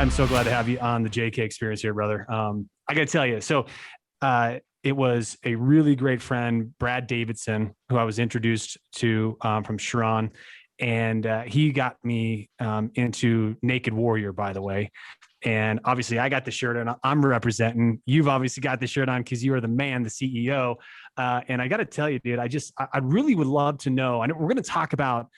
I'm so glad to have you on the JK Experience here, brother. I got to tell you, it was a really great friend, Brad Davidson, who I was introduced to from Sharon, and he got me into Naked Warrior, by the way. And obviously, I got the shirt on. I'm representing. You've obviously got the shirt on because you are the man, the CEO. And I got to tell you, dude, I really would love to know. I know we're going to talk about,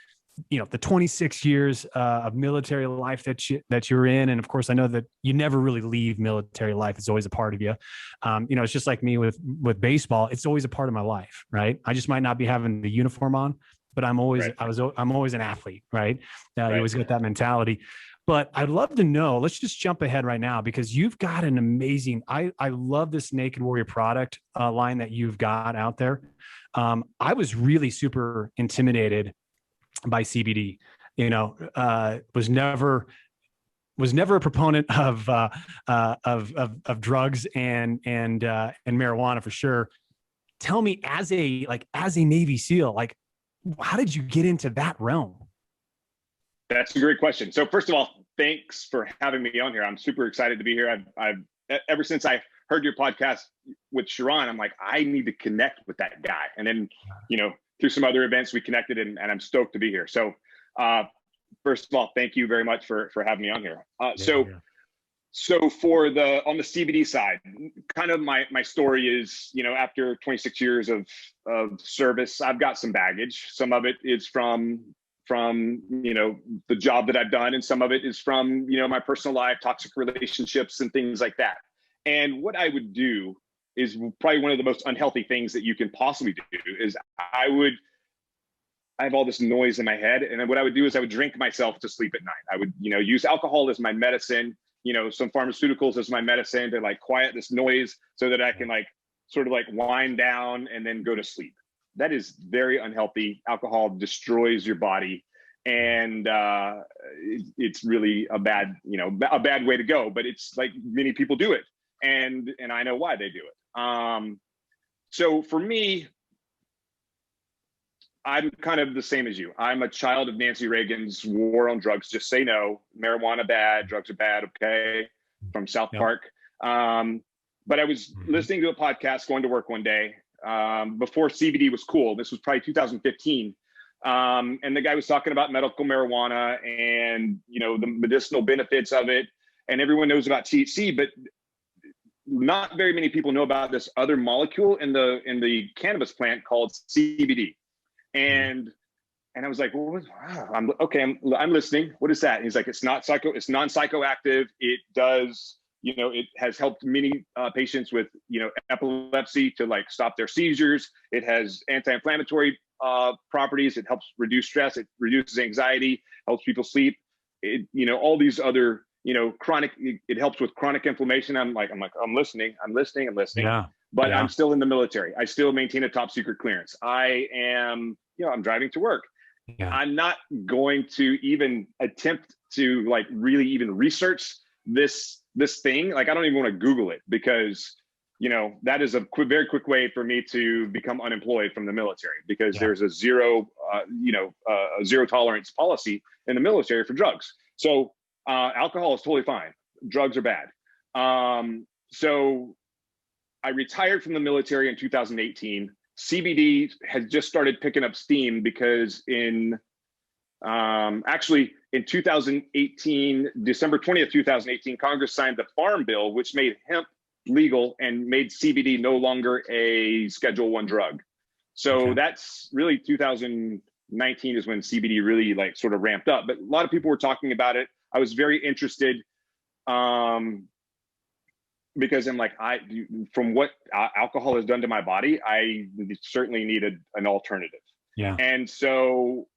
the 26 years of military life that you're in. And of course, I know that you never really leave military life. It's always a part of you. It's just like me with baseball. It's always a part of my life, right? I just might not be having the uniform on, but I'm always an athlete, right? You always get that mentality. But I'd love to know, let's just jump ahead right now, because you've got an amazing, I love this Naked Warrior product line that you've got out there. I was really super intimidated by CBD, was never a proponent of drugs and marijuana for sure. Tell me, as a Navy SEAL, how did you get into that realm? That's a great question. So first of all, thanks for having me on here. I'm super excited to be here. I've ever since I heard your podcast with Sharon, I'm like, I need to connect with that guy. And then, through some other events we connected, and I'm stoked to be here. So first of all, thank you very much for having me on here. So on the CBD side, kind of my story is, after 26 years of service, I've got some baggage. Some of it is from the job that I've done, and some of it is from my personal life, toxic relationships and things like that. And what I would do is probably one of the most unhealthy things that you can possibly do is I have all this noise in my head, and then what I would do is I would drink myself to sleep at night. I would use alcohol as my medicine, some pharmaceuticals as my medicine to quiet this noise so that I can sort of wind down and then go to sleep. That is very unhealthy. Alcohol destroys your body, and it's really a bad way to go. But it's many people do it, and I know why they do it. So for me, I'm kind of the same as you. I'm a child of Nancy Reagan's war on drugs. Just say no. Marijuana bad. Drugs are bad. Okay, from South Park. But I was listening to a podcast going to work one day. Before CBD was cool. This was probably 2015. And the guy was talking about medical marijuana and, the medicinal benefits of it. And everyone knows about THC, but not very many people know about this other molecule in the cannabis plant called CBD. And I was like, well, I'm listening. What is that? And he's like, it's non-psychoactive. It does, it has helped many patients with, epilepsy to stop their seizures. It has anti-inflammatory properties. It helps reduce stress. It reduces anxiety, helps people sleep. All these other, chronic, it helps with chronic inflammation. I'm listening. Yeah. But I'm still in the military. I still maintain a top secret clearance. I am, I'm driving to work. Yeah. I'm not going to even attempt to really even research this thing. I don't even want to Google it, because that is a very quick way for me to become unemployed from the military, because there's a zero tolerance policy in the military for drugs. So alcohol is totally fine. Drugs are bad. So I retired from the military in 2018. CBD has just started picking up steam because in 2018, December 20th, 2018, Congress signed the Farm Bill, which made hemp legal and made CBD no longer a Schedule I drug. So that's really 2019 is when CBD really sort of ramped up. But a lot of people were talking about it. I was very interested because I'm from what alcohol has done to my body, I certainly needed an alternative. Yeah. And so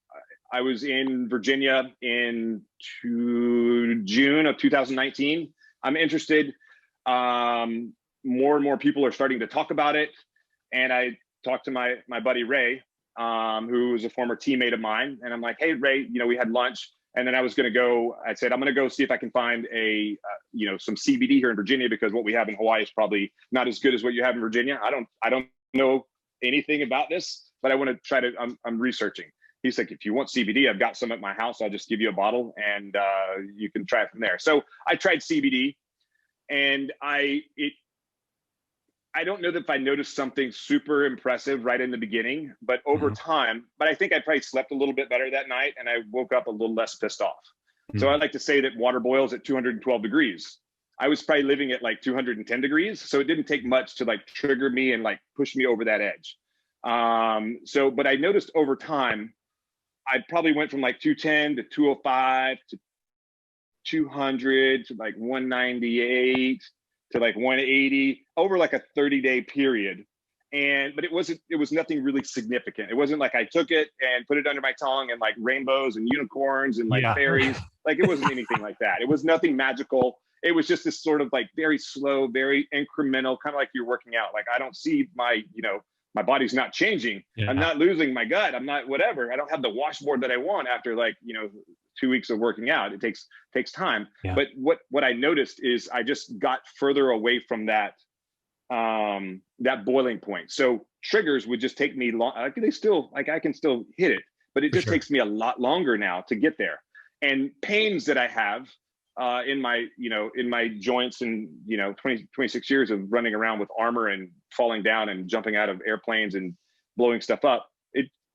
I was in Virginia in June of 2019. I'm interested. More and more people are starting to talk about it. And I talked to my buddy, Ray, who was a former teammate of mine. And I'm like, hey, Ray, we had lunch. And then I said, I'm going to go see if I can find some CBD here in Virginia, because what we have in Hawaii is probably not as good as what you have in Virginia. I don't know anything about this, but I want to try to, I'm researching. he's like, if you want CBD, I've got some at my house. I'll just give you a bottle and you can try it from there. So I tried CBD, and I don't know that if I noticed something super impressive right in the beginning, but over time, but I think I probably slept a little bit better that night, and I woke up a little less pissed off. So I like to say that water boils at 212 degrees. I was probably living at like 210 degrees. So it didn't take much to like trigger me and like push me over that edge. But I noticed over time, I probably went from like 210 to 205 to 200 to like 198 to like 180 over like a 30-day period. But it was nothing really significant. It wasn't like I took it and put it under my tongue and like rainbows and unicorns and like fairies. Like it wasn't anything like that. It was nothing magical. It was just this sort of like very slow, very incremental, kind of like you're working out. Like I don't see my body's not changing. I'm not losing my gut. I'm not whatever. I don't have the washboard that I want after like, 2 weeks of working out. It takes time. Yeah. But what I noticed is I just got further away from that boiling point. So triggers would just take me long. I can still hit it, but it just takes me a lot longer now to get there. And pains that I have in my joints and 26 years of running around with armor and falling down and jumping out of airplanes and blowing stuff up,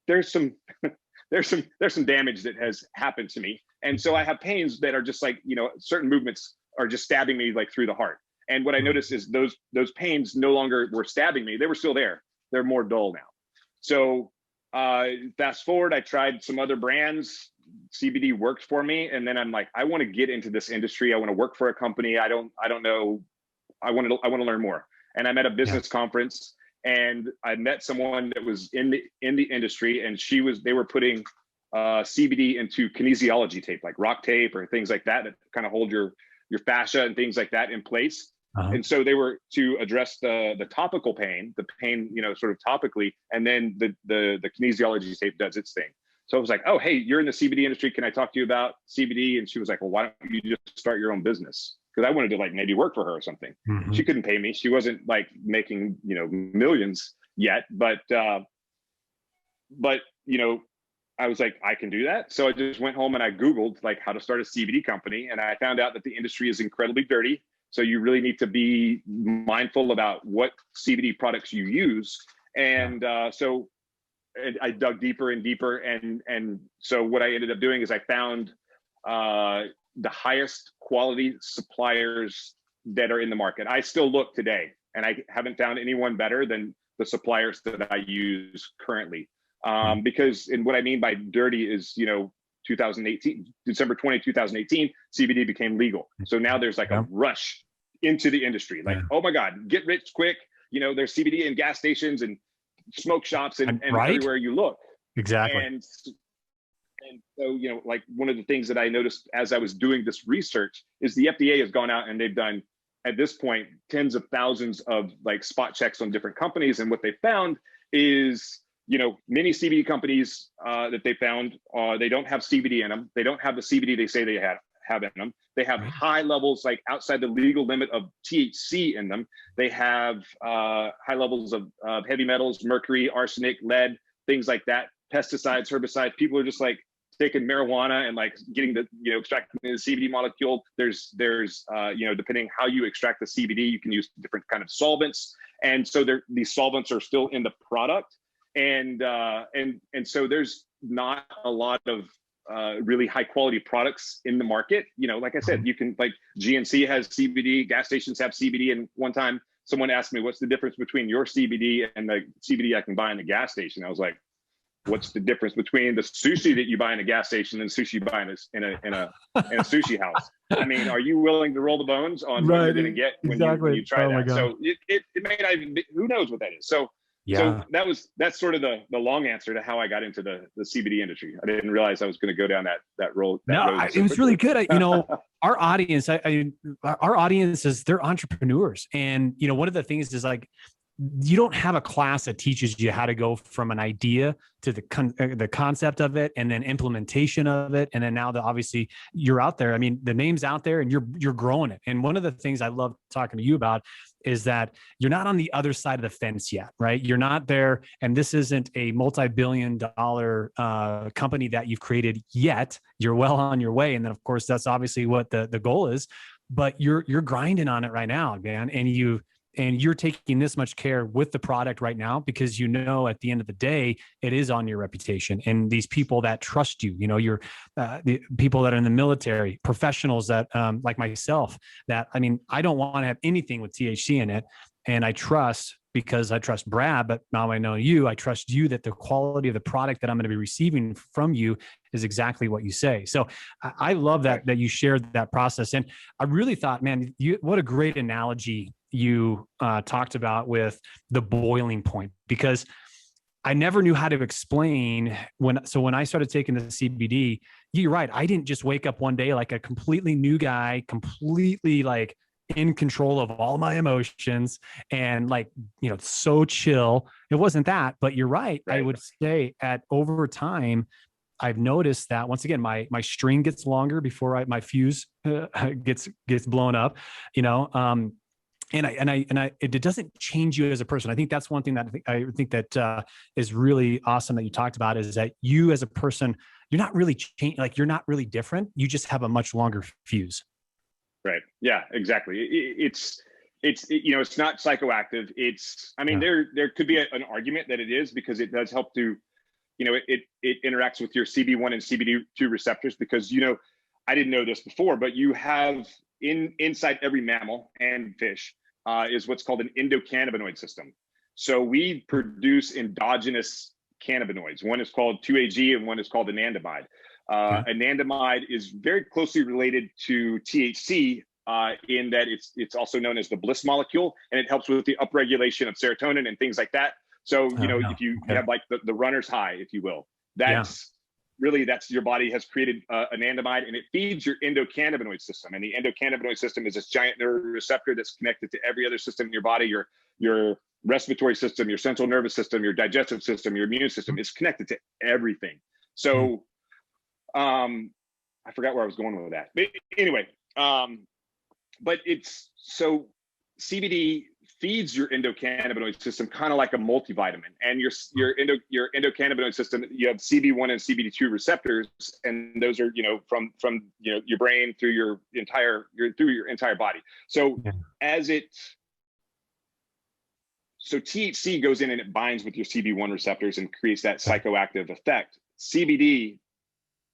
there's some damage that has happened to me. And so I have pains that are just like, certain movements are just stabbing me like through the heart. And what I noticed is those pains no longer were stabbing me. They were still there. They're more dull now. So fast forward, I tried some other brands. CBD worked for me. And then I'm like, I want to get into this industry. I want to work for a company. I don't know. I want to learn more. And I'm at a business conference, and I met someone that was in the industry, and they were putting CBD into kinesiology tape, like rock tape or things like that kind of hold your fascia and things like that in place. And so they were to address the topical pain, sort of topically, and then the kinesiology tape does its thing. So I was like, oh, hey, you're in the CBD industry. Can I talk to you about CBD? And she was like, well, why don't you just start your own business? Because I wanted to like maybe work for her or something. She couldn't pay me. She wasn't like making, millions yet, but I was like, I can do that. So I just went home and I Googled like how to start a CBD company. And I found out that the industry is incredibly dirty. So you really need to be mindful about what CBD products you use. And so I dug deeper and deeper. And so what I ended up doing is I found the highest quality suppliers that are in the market. I still look today, and I haven't found anyone better than the suppliers that I use currently. Because, and what I mean by dirty is, 2018, December 20, 2018, CBD became legal. So now there's like a rush into the industry. Like, oh my God, get rich quick. There's CBD in gas stations and smoke shops and everywhere you look. Exactly. And so, like one of the things that I noticed as I was doing this research is the FDA has gone out and they've done, at this point, tens of thousands of like spot checks on different companies. And what they found is, many CBD companies that they found, they don't have CBD in them. They don't have the CBD they say they have in them. They have high levels, like outside the legal limit of THC in them. They have high levels of heavy metals, mercury, arsenic, lead, things like that, pesticides, herbicides. People are just like taking marijuana and like getting the, extracting the CBD molecule. There's depending how you extract the CBD, you can use different kind of solvents. And so these solvents are still in the product. And so there's not a lot of really high quality products in the market. Like I said, you can, like GNC has CBD, gas stations have CBD. And one time someone asked me, what's the difference between your CBD and the CBD I can buy in the gas station? I was like, what's the difference between the sushi that you buy in a gas station and sushi you buy in a sushi house? I mean, are you willing to roll the bones on what you're going to get when you try that? So it may not even be, who knows what that is. So that's sort of the long answer to how I got into the CBD industry. I didn't realize I was going to go down that road. It was really good. Our audience, our audience is, they're entrepreneurs. And, one of the things is like, you don't have a class that teaches you how to go from an idea to the concept of it, and then implementation of it. And then now that obviously you're out there, I mean, the name's out there and you're growing it. And one of the things I love talking to you about is that you're not on the other side of the fence yet, right? You're not there, and this isn't a multi-billion-dollar company that you've created yet. You're well on your way, and then of course that's obviously what the goal is. But you're grinding on it right now, man, and you're taking this much care with the product right now because you know at the end of the day it is on your reputation and these people that trust you. You know, you're the people that are in the military, professionals that like myself. That I mean, I don't want to have anything with THC in it, and I trust because I trust Brad. But now I know you. I trust you that the quality of the product that I'm going to be receiving from you is exactly what you say. So I love that you shared that process, and I really thought, man, what a great analogy you talked about with the boiling point, because I never knew how to explain when I started taking the CBD, you're right. I didn't just wake up one day like a completely new guy, completely like in control of all my emotions and like, you know, so chill. It wasn't that, but you're right. I would say over time, I've noticed that once again, my string gets longer before my fuse gets blown up, you know, it doesn't change you as a person. I think that's one thing that I think that is really awesome that you talked about, is that you as a person, you're not really like you're not really different. You just have a much longer fuse. Right. Yeah, exactly. It's you know, it's not psychoactive. I mean, there could be an argument that it is, because it does help to, you know, it interacts with your CB1 and CBD2 receptors, because, you know, I didn't know this before, but you have inside every mammal and fish is what's called an endocannabinoid system. So we produce endogenous cannabinoids. One is called 2-AG and one is called anandamide. Anandamide is very closely related to THC in that it's also known as the bliss molecule, and it helps with the upregulation of serotonin and things like that. So, you know, if you have like the runner's high, if you will, that's your body has created anandamide, and it feeds your endocannabinoid system. And the endocannabinoid system is this giant neuroreceptor that's connected to every other system in your body. Your respiratory system, your central nervous system, your digestive system, your immune system is connected to everything. So, I forgot where I was going with that. But anyway, but so CBD feeds your endocannabinoid system kind of like a multivitamin, and your endocannabinoid system, you have CB1 and CBD2 receptors, and those are, you know, from you know, your brain through your entire body. So so THC goes in and it binds with your CB1 receptors and creates that psychoactive effect. CBD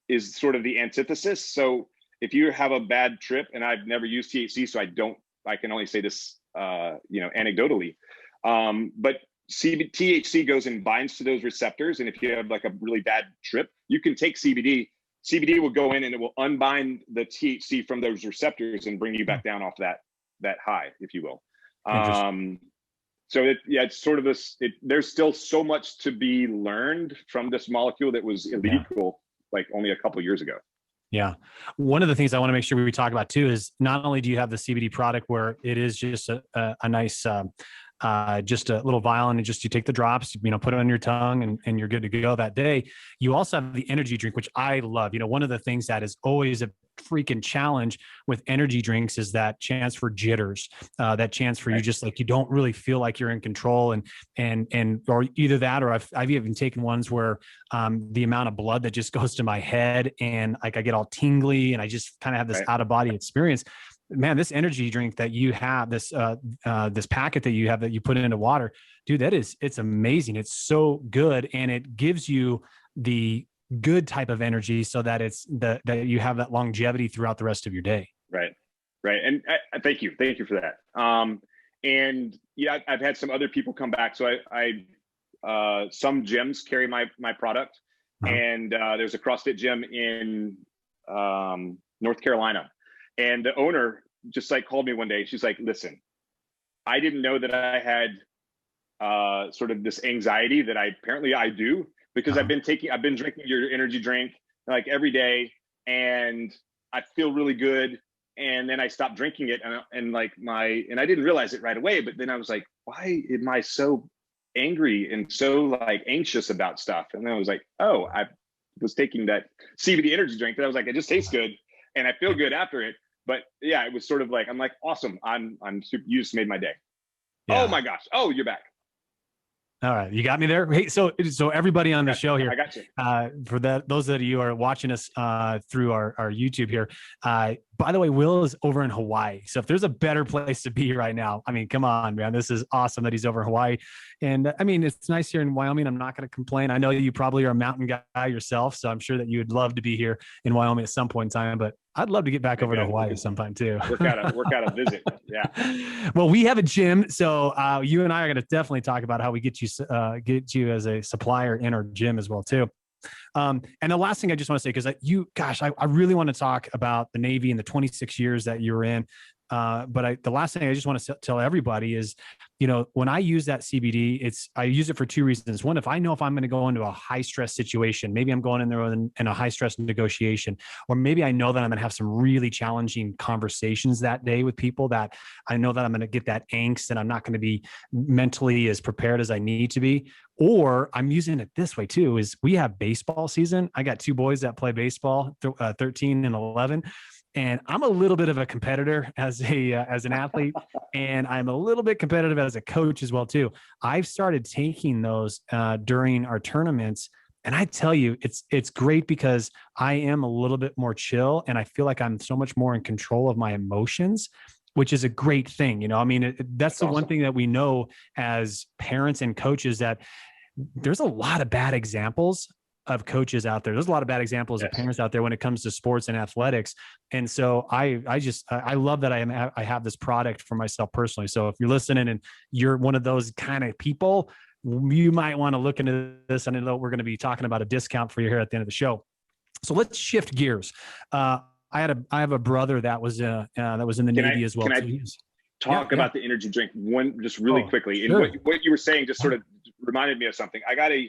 is sort of the antithesis. So if you have a bad trip, and I've never used THC, so I can only say this you know, anecdotally, but THC goes and binds to those receptors, and if you have like a really bad trip, you can take CBD will go in and it will unbind the THC from those receptors and bring you back down off that high, if you will. So it's sort of this, there's still so much to be learned from this molecule that was illegal like only a couple of years ago. Yeah. One of the things I want to make sure we talk about too is not only do you have the CBD product where it is just a nice, just a little vial, and you take the drops, you know, put it on your tongue and you're good to go that day. You also have the energy drink, which I love. You know, one of the things that is always a freaking challenge with energy drinks is that chance for jitters, that chance for you just like, you don't really feel like you're in control, and or either that, or I've even taken ones where the amount of blood that just goes to my head and like I get all tingly and I just kind of have this out of body experience. Man, this energy drink that you have, this packet that you have that you put into water, dude, it's amazing. It's so good, and it gives you the good type of energy so that that you have that longevity throughout the rest of your day. Right. And thank you for that. And yeah, I've had some other people come back. So some gyms carry my product, and there's a CrossFit gym in North Carolina. And the owner just like called me one day. She's like, listen, I didn't know that I had sort of this anxiety that I do, because I've been drinking your energy drink like every day, and I feel really good. And then I stopped drinking it, and I didn't realize it right away. But then I was like, why am I so angry and so like anxious about stuff? And then I was like, oh, I was taking that CBD energy drink, and I was like, it just tastes good and I feel good after it. But yeah, it was sort of like, I'm like, awesome. I'm super, you just made my day. Oh my gosh. Oh, you're back. All right, you got me there. Hey, so everybody on the show here, I got you. For those of you are watching us through our YouTube here, by the way, Will is over in Hawaii. So if there's a better place to be right now, I mean, come on, man, this is awesome that he's over in Hawaii. And I mean, it's nice here in Wyoming. I'm not going to complain. I know you probably are a mountain guy yourself, so I'm sure that you would love to be here in Wyoming at some point in time. But I'd love to get back over to Hawaii sometime too. Work out a visit. Yeah. Well, we have a gym, so you and I are going to definitely talk about how we get you as a supplier in our gym as well too. And the last thing I just want to say, because I really want to talk about the Navy and the 26 years that you were in. But the last thing I just want to tell everybody is, when I use that CBD, I use it for two reasons. One, if I know if I'm going to go into a high stress situation, maybe I'm going in there in a high stress negotiation, or maybe I know that I'm going to have some really challenging conversations that day with people that I know that I'm going to get that angst and I'm not going to be mentally as prepared as I need to be. Or I'm using it this way too, is we have baseball season. I got two boys that play baseball, 13 and 11. And I'm a little bit of a competitor as an athlete, and I'm a little bit competitive as a coach as well too. I've started taking those during our tournaments, and I tell you, it's great because I am a little bit more chill, and I feel like I'm so much more in control of my emotions, which is a great thing. I mean, that's the one thing that we know as parents and coaches, that there's a lot of bad examples of coaches out there. There's a lot of bad examples of parents out there when it comes to sports and athletics. And so I love that I have this product for myself personally. So if you're listening and you're one of those kind of people, you might want to look into this. And I know we're going to be talking about a discount for you here at the end of the show. So let's shift gears. I have a brother that was in the Navy as well. Talk about the energy drink just really quickly. Sure. And what you were saying just sort of reminded me of something. I got a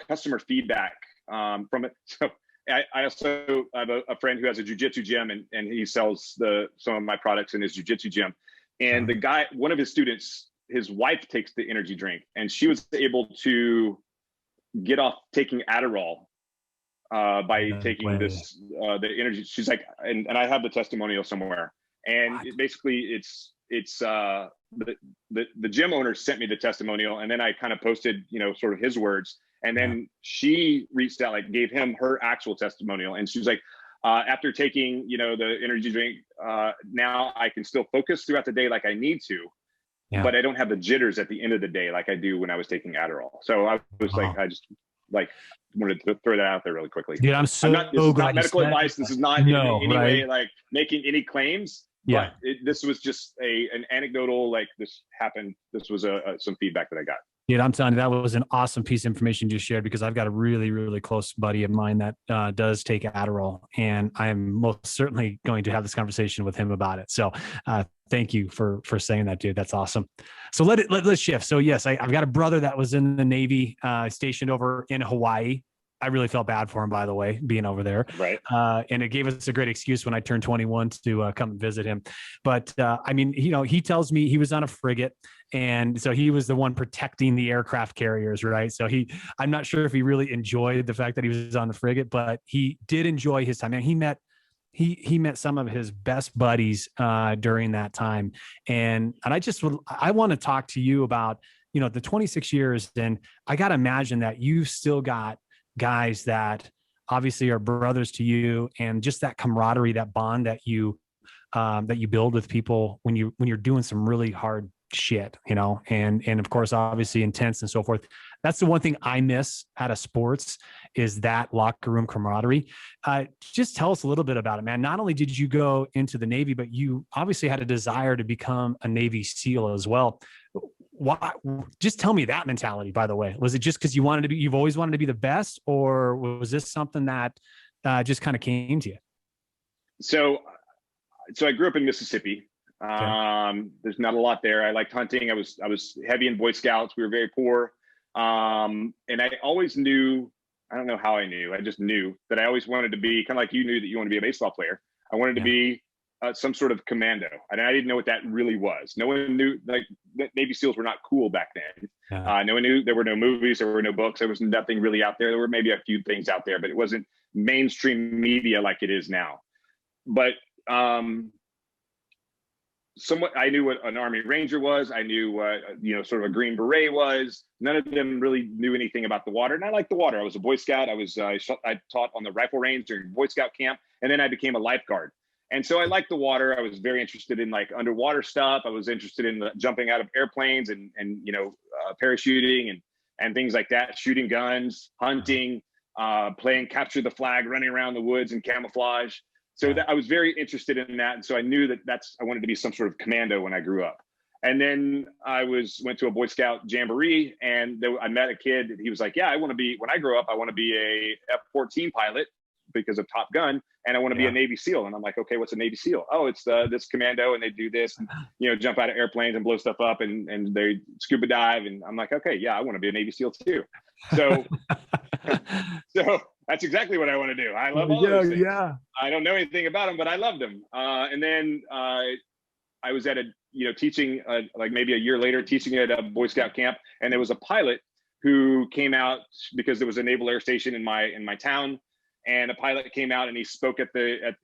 customer feedback from it. So I also have a friend who has a jiu-jitsu gym, and he sells some of my products in his jiu-jitsu gym. And the guy, one of his students, his wife takes the energy drink, and she was able to get off taking Adderall by taking the energy. She's like, and I have the testimonial somewhere. And it's the gym owner sent me the testimonial, and then I kind of posted, sort of his words. And then she reached out, gave him her actual testimonial. And she was like, after taking, the energy drink, now I can still focus throughout the day like I need to, but I don't have the jitters at the end of the day like I do when I was taking Adderall. So I was I just wanted to throw that out there really quickly. Dude, this is not medical advice. This is not in any way making any claims. Yeah. But this was just an anecdotal, this happened. This was some feedback that I got. Dude, I'm telling you, that was an awesome piece of information you just shared, because I've got a really, really close buddy of mine that does take Adderall, and I am most certainly going to have this conversation with him about it. So thank you for saying that, dude. That's awesome. So let's shift. So yes, I've got a brother that was in the Navy, stationed over in Hawaii. I really felt bad for him, by the way, being over there. Right. And it gave us a great excuse when I turned 21 to come and visit him. But I mean, he tells me he was on a frigate, and so he was the one protecting the aircraft carriers, right? So I'm not sure if he really enjoyed the fact that he was on the frigate, but he did enjoy his time. And he met some of his best buddies during that time. And I want to talk to you about, the 26 years. And I got to imagine that you've still got guys that obviously are brothers to you, and just that camaraderie, that bond that you build with people when you're doing some really hard shit, and of course, obviously intense and so forth. That's the one thing I miss out of sports, is that locker room camaraderie. Just tell us a little bit about it, man. Not only did you go into the Navy, but you obviously had a desire to become a Navy SEAL as well. Why? Just tell me that mentality, by the way. Was it just because you've always wanted to be the best, or was this something that just kind of came to you? So I grew up in Mississippi. There's not a lot there. I liked hunting. I was heavy in Boy Scouts. We were very poor. And I always knew, I don't know how I knew, I just knew that I always wanted to be kind of like you knew that you want to be a baseball player. I wanted to be some sort of commando. And I didn't know what that really was. No one knew, Navy SEALs were not cool back then. No one knew. There were no movies, there were no books, there was nothing really out there. There were maybe a few things out there, but it wasn't mainstream media like it is now. But somewhat, I knew what an Army Ranger was. I knew what, sort of a Green Beret was. None of them really knew anything about the water. And I liked the water. I was a Boy Scout. I taught on the rifle range during Boy Scout camp. And then I became a lifeguard. And so I liked the water. I was very interested in like underwater stuff. I was interested in jumping out of airplanes and parachuting and things like that, shooting guns, hunting, playing capture the flag, running around the woods in camouflage. So that I was very interested in that. And so I knew that I wanted to be some sort of commando when I grew up. And then I went to a Boy Scout jamboree, and I met a kid. He was like, yeah, when I grow up, I want to be a F-14 pilot because of Top Gun. And I want to be a Navy SEAL. And I'm like, okay, what's a Navy SEAL? Oh, it's this commando, and they do this, and, jump out of airplanes and blow stuff up, and they scuba dive. And I'm like, okay, yeah, I want to be a Navy SEAL too. So, so that's exactly what I want to do. I love all those things. Yeah. I don't know anything about them, but I loved them. And then I was at teaching like maybe a year later, teaching at a Boy Scout camp, and there was a pilot who came out because there was a naval air station in my town. And a pilot came out and he spoke at a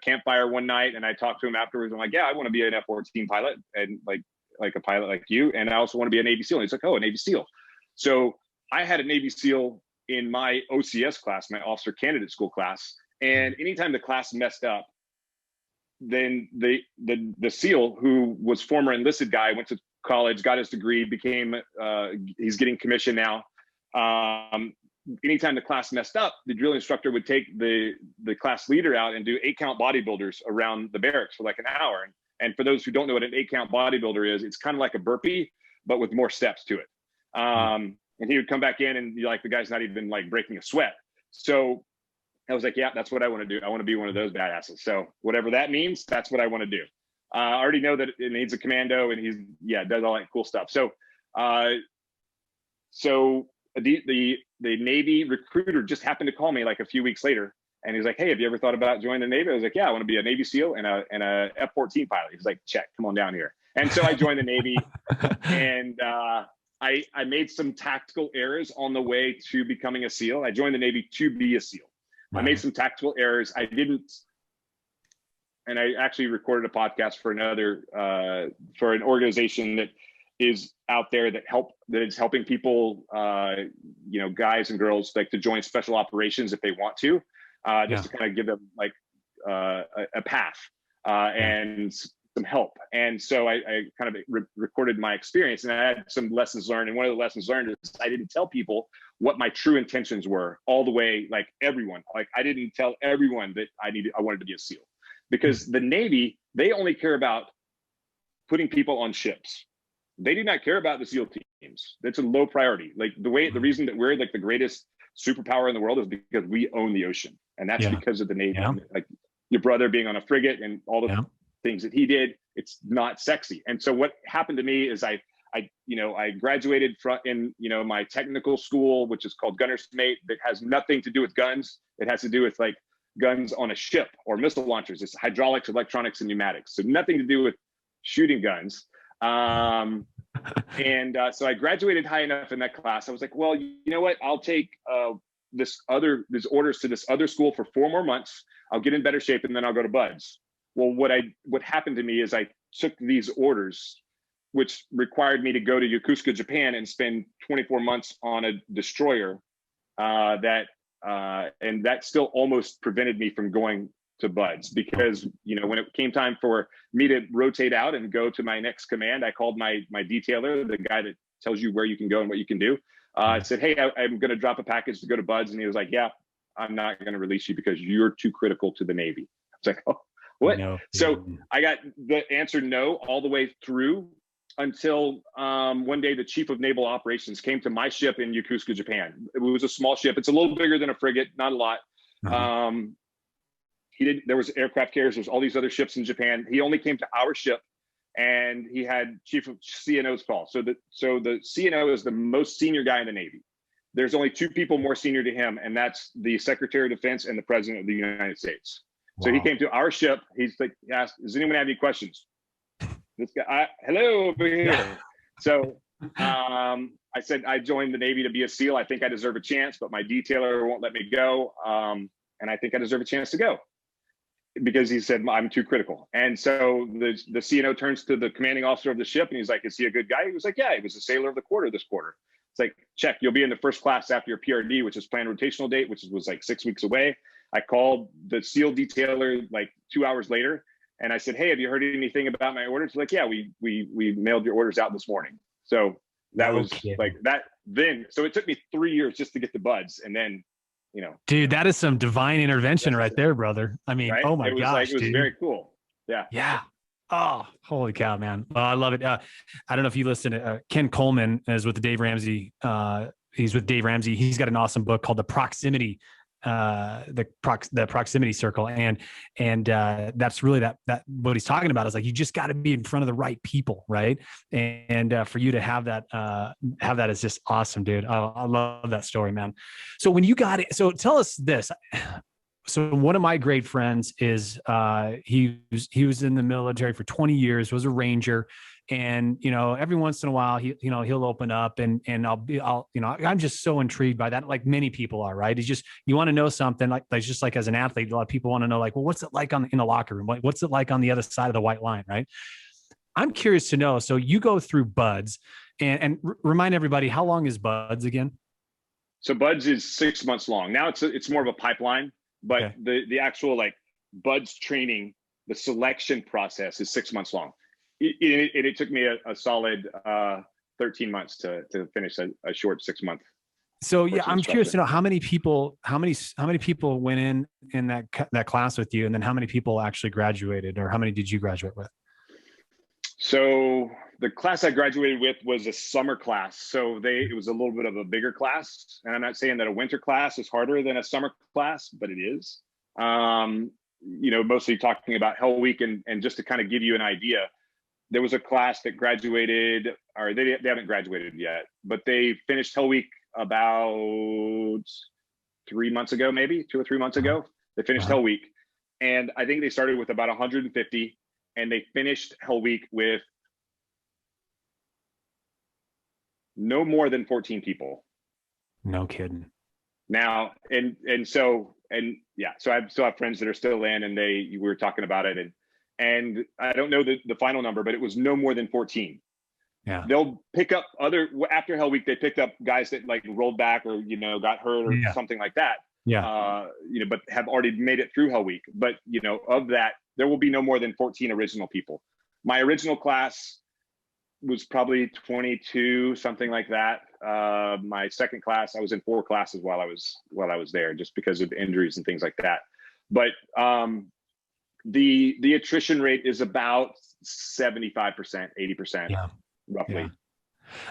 campfire one night, and I talked to him afterwards. I'm like, yeah, I want to be an F-14 pilot, and like a pilot like you, and I also want to be a Navy SEAL. And he's like, oh, a Navy SEAL. So I had a Navy SEAL in my OCS class, my Officer Candidate School class, and anytime the class messed up, then the SEAL, who was former enlisted guy, went to college, got his degree, he's getting commissioned now. Anytime the class messed up, the drill instructor would take the class leader out and do 8-count bodybuilders around the barracks for like an hour. And for those who don't know what an 8-count bodybuilder is, it's kind of like a burpee, but with more steps to it. And he would come back in and the guy's not even like breaking a sweat. So I was like, yeah, that's what I want to do. I want to be one of those badasses. So whatever that means, that's what I want to do. I already know that it needs a commando, and does all that cool stuff. So, the Navy recruiter just happened to call me like a few weeks later, and he's like, hey, have you ever thought about joining the Navy? I was like, yeah, I want to be a Navy SEAL and a F-14 pilot. He's like, check, come on down here. And so I joined the Navy, and I made some tactical errors on the way to becoming a SEAL. I joined the Navy to be a SEAL. Right. I made some tactical errors. And I actually recorded a podcast for for an organization that is out there that is helping people, guys and girls like to join special operations if they want to, just to kind of give them like a path and some help. And so I kind of recorded my experience, and I had some lessons learned. And one of the lessons learned is I didn't tell people what my true intentions were all the way, like everyone. Like I didn't tell everyone that I wanted to be a SEAL, because the Navy, they only care about putting people on ships. They do not care about the SEAL teams. That's a low priority. Like the reason that we're like the greatest superpower in the world is because we own the ocean. And that's because of the Navy. Yeah. Like your brother being on a frigate and all the things that he did, it's not sexy. And so what happened to me is I graduated in my technical school, which is called Gunner's Mate, that has nothing to do with guns. It has to do with like guns on a ship or missile launchers. It's hydraulics, electronics, and pneumatics. So nothing to do with shooting guns. So I graduated high enough in that class. I was like, well, you know what? I'll take these orders to this other school for 4 more months. I'll get in better shape, and then I'll go to Buds. Well, what happened to me is I took these orders, which required me to go to Yokosuka, Japan, and spend 24 months on a destroyer. And that still almost prevented me from going to Buds, because when it came time for me to rotate out and go to my next command, I called my detailer, the guy that tells you where you can go and what you can do. I said, hey, I'm going to drop a package to go to Buds, and he was like, yeah, I'm not going to release you because you're too critical to the Navy. I was like, oh, what? No. So I got the answer no all the way through until one day the chief of naval operations came to my ship in Yokosuka, Japan. It was a small ship. It's a little bigger than a frigate, not a lot. There was aircraft carriers. There's all these other ships in Japan. He only came to our ship, and he had chief of CNO's call. So the CNO is the most senior guy in the Navy. There's only 2 people more senior to him, and that's the Secretary of Defense and the President of the United States. Wow. So he came to our ship. He's like, asked, does anyone have any questions? This guy, hello over here. Yeah. So I said, I joined the Navy to be a SEAL. I think I deserve a chance, but my detailer won't let me go. And I think I deserve a chance to go. because he said, I'm too critical. And so the CNO turns to the commanding officer of the ship and he's like, is he a good guy? He was like, yeah, he was a sailor of the quarter this quarter. It's like, check, you'll be in the first class after your PRD, which is planned rotational date, which was like 6 weeks away. I called the SEAL detailer like 2 hours later. And I said, hey, have you heard anything about my orders? He's like, yeah, we mailed your orders out this morning. So that was like that then. So it took me 3 years just to get the buds. And then, dude, that is some divine intervention right there, brother. I mean, right? Oh my gosh, it was dude. very cool. Yeah. Yeah. Oh, holy cow, man. Well, I love it. I don't know if you listen to Ken Coleman is with Dave Ramsey. He's with Dave Ramsey. He's got an awesome book called The Proximity, the proximity circle. And that's really that what he's talking about is like, you just got to be in front of the right people. Right. And for you to have that is just awesome, dude. I love that story, man. So when you got it, so tell us this. So one of my great friends is he was in the military for 20 years, was a Ranger. And, every once in a while he'll open up and I'm just so intrigued by that. Like many people are, right. It's just, you want to know something like just like as an athlete, a lot of people want to know like, well, what's it like in the locker room? What's it like on the other side of the white line? Right. I'm curious to know. So you go through BUDS and remind everybody, how long is BUDS again? So BUDS is 6 months long. Now it's more of a pipeline. But okay. the actual like BUDS training, the selection process is 6 months long. It took me a solid 13 months to finish a short 6 month. So yeah, I'm curious to know how many people went in that class with you, and then how many people actually graduated, or how many did you graduate with? So the class I graduated with was a summer class. So it was a little bit of a bigger class. And I'm not saying that a winter class is harder than a summer class, but it is. Mostly talking about Hell Week and just to kind of give you an idea, there was a class that graduated, or they haven't graduated yet, but they finished Hell Week about 3 months ago, maybe 2 or 3 months ago. They finished Hell Week. And I think they started with about 150. And they finished Hell Week with no more than 14 people. No kidding. Now, so I still have friends that are still in, and we were talking about it, and I don't know the final number, but it was no more than 14. Yeah. They'll pick up after Hell Week, they picked up guys that like rolled back or, got hurt or something like that. Yeah. But have already made it through Hell Week. But, of that, there will be no more than 14 original people. My original class was probably 22, something like that. My second class, I was in 4 classes while I was there, just because of injuries and things like that. But the attrition rate is about 75%, 80%, roughly. Yeah.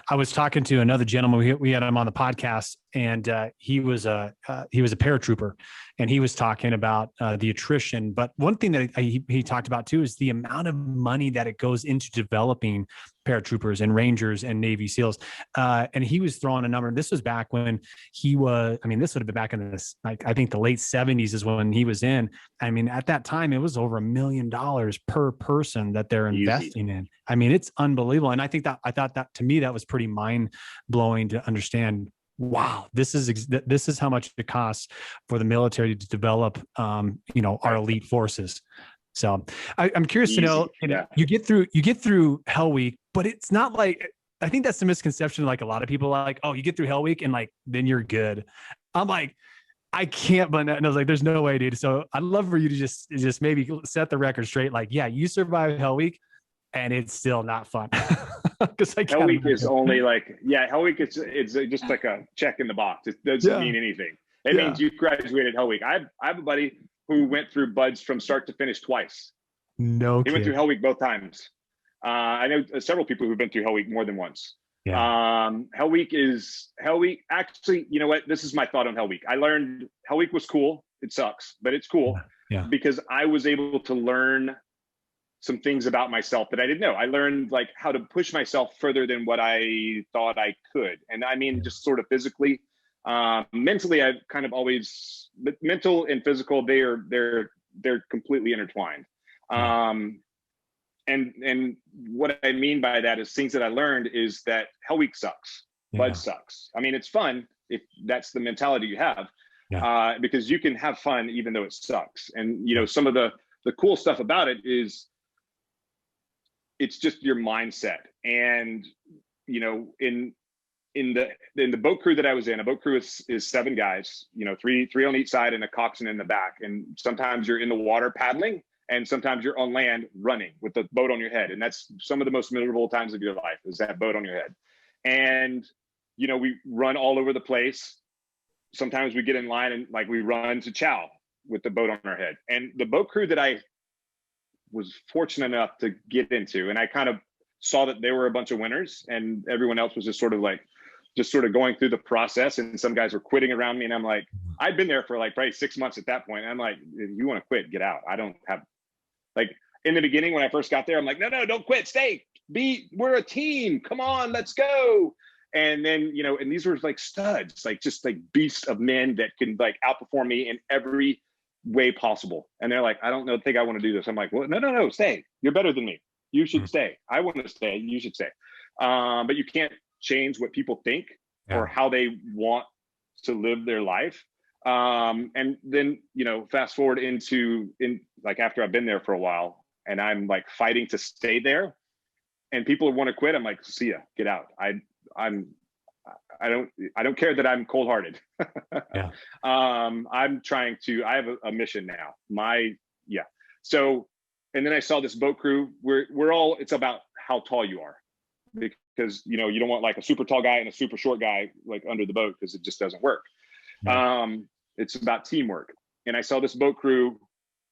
I was talking to another gentleman. We had him on the podcast, and he was a paratrooper, and he was talking about the attrition. But one thing that he talked about too is the amount of money that it goes into developing paratroopers and Rangers and Navy SEALs. And he was throwing a number. This was back when this would have been back in this, I think the late 70s is when he was in. I mean, at that time, it was over $1 million per person that they're investing in. I mean, it's unbelievable. And I thought that to me, that was pretty mind blowing to understand. Wow, this is how much it costs for the military to develop, our elite forces. So I'm curious to know, you get through Hell Week, but it's not like, I think that's the misconception. Like a lot of people are like, oh, you get through Hell Week and like, then you're good. I'm like, I can't, but and I was like, there's no way, dude. So I'd love for you to just maybe set the record straight. Like, yeah, you survive Hell Week and it's still not fun. Because Hell Week is only like, Hell Week it's just like a check in the box. It doesn't mean anything. It means you graduated Hell Week. I have a buddy who went through BUDS from start to finish twice. No, he went through Hell Week both times. I know several people who've been through Hell Week more than once. Yeah. Hell Week. Actually, you know what? This is my thought on Hell Week. I learned Hell Week was cool. It sucks, but it's cool because I was able to learn some things about myself that I didn't know. I learned like how to push myself further than what I thought I could. And I mean, just sort of physically, mentally, I've kind of always, but mental and physical, they're completely intertwined. And what I mean by that is things that I learned is that Hell Week sucks. BUDS sucks. I mean, it's fun if that's the mentality you have, because you can have fun even though it sucks. And some of the the cool stuff about it is it's just your mindset. And, you know, in the boat crew that I was in, a boat crew is 7 guys, you know, three on each side and a coxswain in the back. And sometimes you're in the water paddling, and sometimes you're on land running with the boat on your head. And that's some of the most miserable times of your life, is that boat on your head. And, you know, we run all over the place. Sometimes we get in line and like we run to chow with the boat on our head. And the boat crew that I was fortunate enough to get into, and I kind of saw that they were a bunch of winners and everyone else was just sort of going through the process, and some guys were quitting around me. And I'm like, I'd been there for like probably 6 months at that point. And I'm like, if you want to quit, get out. I don't have, like, in the beginning when I first got there, I'm like, no, don't quit, stay, we're a team, come on, let's go. And then, you know, and these were like studs, like just like beasts of men that can like outperform me in every way possible. And they're like, I don't think I want to do this. I'm like, well, no, stay, you're better than me, you should stay. I want to stay, you should stay. But you can't change what people think or how they want to live their life. And then, you know, fast forward like after I've been there for a while and I'm like fighting to stay there and people want to quit, I'm like, see ya, get out. I don't care that I'm cold-hearted. I'm trying to, I have a mission now. So, and then I saw this boat crew, we're all, it's about how tall you are, because, you know, you don't want like a super tall guy and a super short guy like under the boat, because it just doesn't work. It's about teamwork. And I saw this boat crew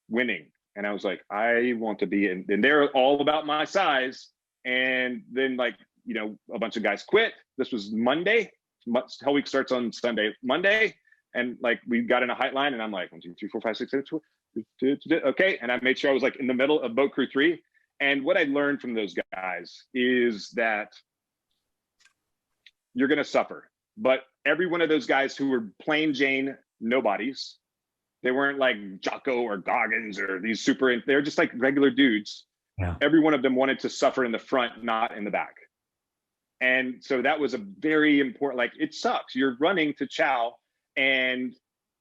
winning and I was like, I want to be in, and they're all about my size. And then, like, you know, a bunch of guys quit. This was Monday. Hell Week starts on Sunday, Monday. And like, we got in a height line and I'm like, 1, 2, 3, 4, 5, 6, 7, 8, okay. And I made sure I was like in the middle of boat crew 3. And what I learned from those guys is that you're going to suffer. But every one of those guys who were plain Jane nobodies, they weren't like Jocko or Goggins or these they're just like regular dudes. Yeah. Every one of them wanted to suffer in the front, not in the back. And so that was a very important, like, it sucks. You're running to chow and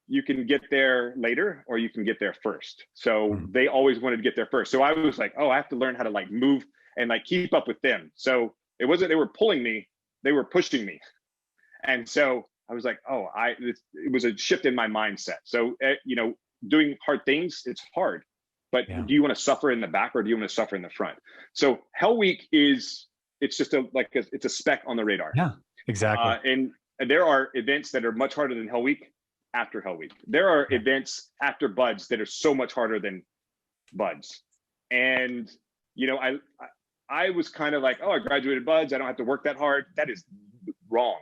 you can get there later or you can get there first. So they always wanted to get there first. So I was like, oh, I have to learn how to like move and like keep up with them. So it wasn't, they were pulling me, they were pushing me. And so I was like, oh, it was a shift in my mindset. So, you know, doing hard things, it's hard, but do you want to suffer in the back or do you want to suffer in the front? So Hell Week it's just it's a speck on the radar. Yeah, exactly. And there are events that are much harder than Hell Week after Hell Week. There are events after Buds that are so much harder than Buds. And, you know, I was kind of like, oh, I graduated Buds, I don't have to work that hard. That is wrong.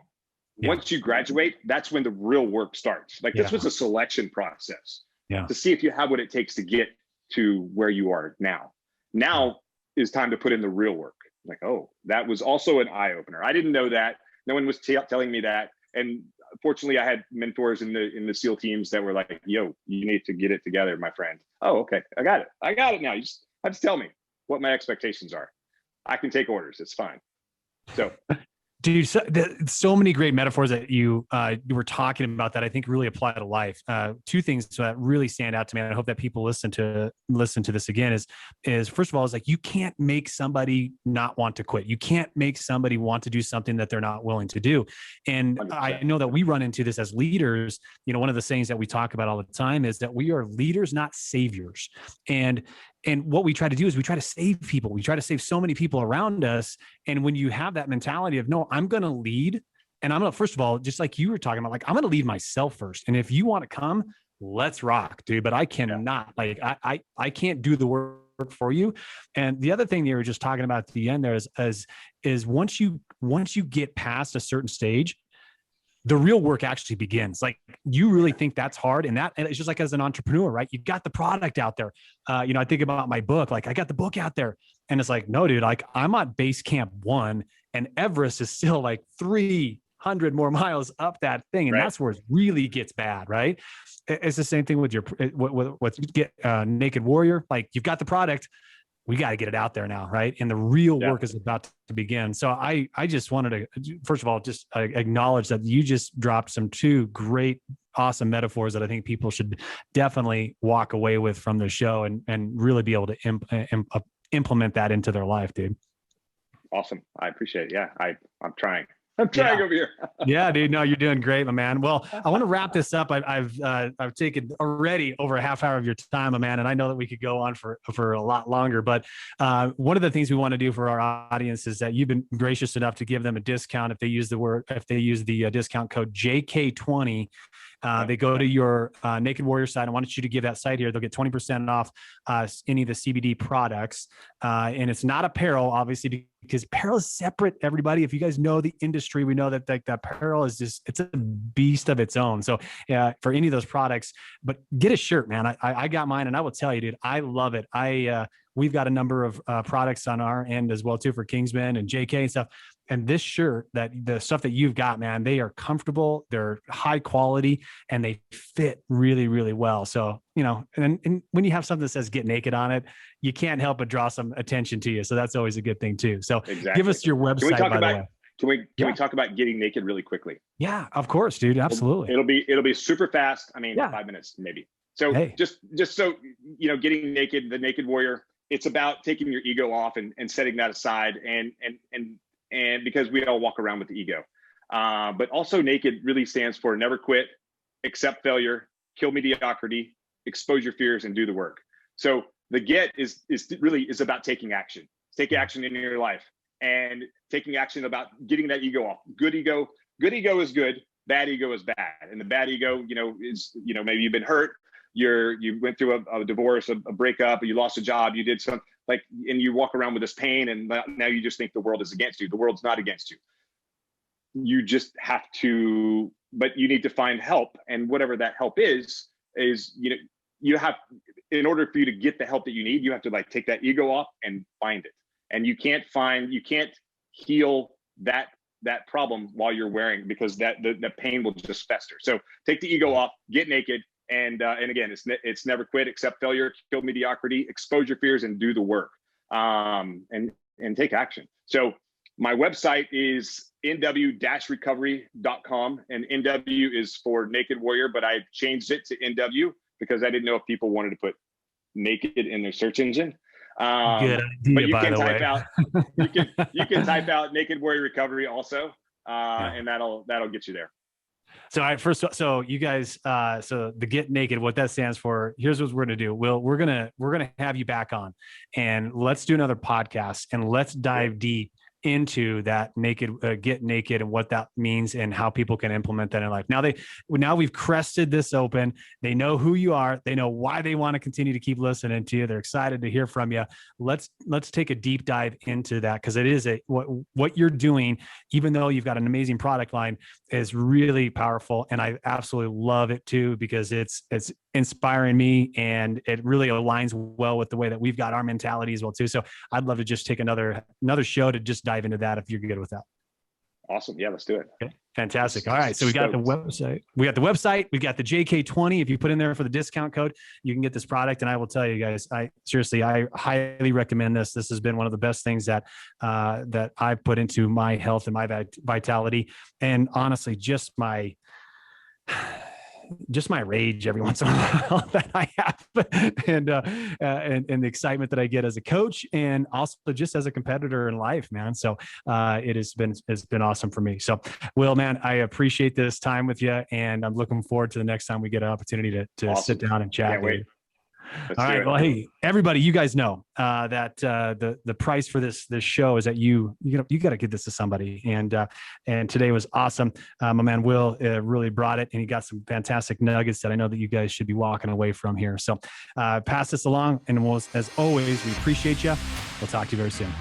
Once you graduate, that's when the real work starts. Like this was a selection process to see if you have what it takes to get to where you are now. Now is time to put in the real work. Like, oh, that was also an eye opener. I didn't know that. No one was telling me that. And fortunately, I had mentors in the SEAL teams that were like, yo, you need to get it together, my friend. Oh, okay. I got it now. You just have to tell me what my expectations are. I can take orders. It's fine. So dude, so many great metaphors that you were talking about that I think really apply to life. 2 things that really stand out to me, and I hope that people listen to this again, is first of all, is like, you can't make somebody not want to quit. You can't make somebody want to do something that they're not willing to do. And 100%. I know that we run into this as leaders. You know, one of the things that we talk about all the time is that we are leaders, not saviors. And what we try to do is we try to save people. We try to save so many people around us. And when you have that mentality of, no, I'm going to lead, and I'm going to, first of all, just like you were talking about, like, I'm going to lead myself first. And if you want to come, let's rock, dude. But I cannot, like, I can't do the work for you. And the other thing you were just talking about at the end there is once you get past a certain stage, the real work actually begins. Like, you really think that's hard. And it's just like, as an entrepreneur, right? You got the product out there. You know, I think about my book, like, I got the book out there and it's like, no, dude, like, I'm on base camp 1 and Everest is still like 300 more miles up that thing. And that's where it really gets bad. Right. It's the same thing with with Naked Warrior. Like, you've got the product, we got to get it out there now, right? And the real work is about to begin. So I just wanted to, first of all, just acknowledge that you just dropped some two great, awesome metaphors that I think people should definitely walk away with from the show and really be able to implement that into their life, dude. Awesome. I appreciate it. Yeah, I'm trying. I'm trying over here. Yeah, dude. No, you're doing great, my man. Well, I want to wrap this up. I've taken already over a half hour of your time, my man, and I know that we could go on for a lot longer. But one of the things we want to do for our audience is that you've been gracious enough to give them a discount if they use the discount code JK20. They go to your Naked Warrior site. I wanted you to give that site here. They'll get 20% off any of the CBD products. And it's not apparel, obviously, because apparel is separate, everybody. If you guys know the industry, we know that the apparel is it's a beast of its own. So for any of those products, but get a shirt, man. I got mine, and I will tell you, dude, I love it. We've got a number of products on our end as well, too, for Kingsman and JK and stuff. And this shirt, the stuff that you've got, man, they are comfortable, they're high quality, and they fit really, really well. So, and when you have something that says "Get Naked" on it, you can't help but draw some attention to you. So that's always a good thing too. So Give us your website, by the way. Can we talk about getting naked really quickly? Yeah, of course, dude. Absolutely. It'll be super fast. I mean, 5 minutes maybe. So just so getting naked, the Naked Warrior, it's about taking your ego off and setting that aside and because we all walk around with the ego. But also naked really stands for never quit, accept failure, kill mediocrity, expose your fears, and do the work. So the get is really about taking action. Take action in your life and taking action about getting that ego off. Good ego is good. Bad ego is bad. And the bad ego, is, maybe you've been hurt. You went through a divorce, a breakup, or you lost a job, you did some and you walk around with this pain, and now you just think the world is against you. The world's not against you. You just have to, but you need to find help. And whatever that help is, you have, in order for you to get the help that you need, you have to take that ego off and find it. And you can't heal that problem while you're wearing, because the pain will just fester. So take the ego off, get naked. And again, it's never quit, accept failure, kill mediocrity, expose your fears, and do the work, and take action. So my website is nw-recovery.com, and NW is for Naked Warrior, but I changed it to NW because I didn't know if people wanted to put naked in their search engine. Good idea, but you by can the type way. out you can type out Naked Warrior Recovery also, and that'll get you there. So so you guys, so the Get Naked, what that stands for, here's what we're going to do. We're going to have you back on, and let's do another podcast, and let's dive deep into that Get Naked and what that means and how people can implement that in life. Now we've crested this open. They know who you are. They know why they want to continue to keep listening to you. They're excited to hear from you. Let's take a deep dive into that, because it is what you're doing, even though you've got an amazing product line, is really powerful. And I absolutely love it too, because it's inspiring me, and it really aligns well with the way that we've got our mentality as well too. So I'd love to just take another show to just dive into that, if you're good with that. Awesome. Yeah, let's do it. Okay. Fantastic. All right. So we got the website. We got the JK20. If you put in there for the discount code, you can get this product. And I will tell you guys, I highly recommend this. This has been one of the best things that I've put into my health and my vitality. And honestly, just my rage every once in a while that I have, and the excitement that I get as a coach, and also just as a competitor in life, man. So it's been awesome for me. So Will, man, I appreciate this time with you, and I'm looking forward to the next time we get an opportunity to sit down and chat. Can't wait. All right. Well, hey, everybody, you guys know that the price for this show is that you got to give this to somebody. And today was awesome. My man Will really brought it, and he got some fantastic nuggets that I know that you guys should be walking away from here. So pass this along, and as always, we appreciate you. We'll talk to you very soon.